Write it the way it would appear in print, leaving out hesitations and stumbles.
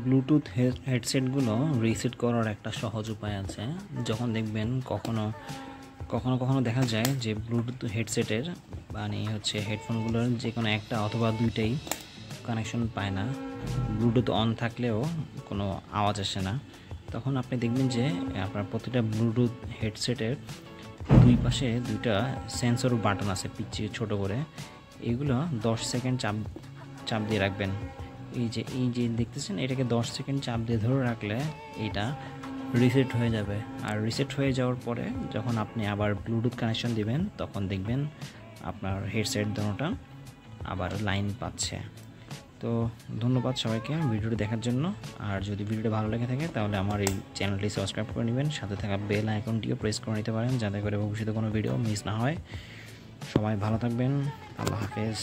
Bluetooth হেডসেটগুলো reset করার একটা সহজ উপায় আছে। যখন দেখবেন কখনো কখনো দেখা যায় যে ব্লুটুথ হেডসেটের হেডফোনগুলোর যে কোনো একটা অথবা দুইটাই কানেকশন পায় না, ব্লুটুথ অন থাকলেও কোনো আওয়াজ আসে না। তখন আপনি দেখবেন যে আপনার প্রতিটা ব্লুটুথ হেডসেটের দুই পাশে দুইটা সেন্সর বাটন আছে পিছিয়ে ছোট করে, এগুলো 10 সেকেন্ড চাপ দিয়ে রাখবেন। এই যে দেখতেছেন, এটাকে 10 সেকেন্ড চাপ দিয়ে ধরে রাখলে এটা রিসেট হয়ে যাবে। আর রিসেট হয়ে যাওয়ার পরে যখন আপনি আবার ব্লুটুথ কানেকশন দিবেন তখন দেখবেন আপনার হেডসেট দুটোটা আবার লাইন পাচ্ছে। তো ধন্যবাদ সবাইকে ভিডিওটি দেখার জন্য। আর যদি ভিডিওটি ভালো লেগে থাকে তাহলে আমার এই চ্যানেলটি সাবস্ক্রাইব করে নেবেন, সাথে থাকা বেল আইকনটিও প্রেস করে নিতে পারেন যাতে করে ভবিষ্যতে কোনো ভিডিও মিস না হয়। সবাই ভালো থাকবেন। আল্লাহ হাফেজ।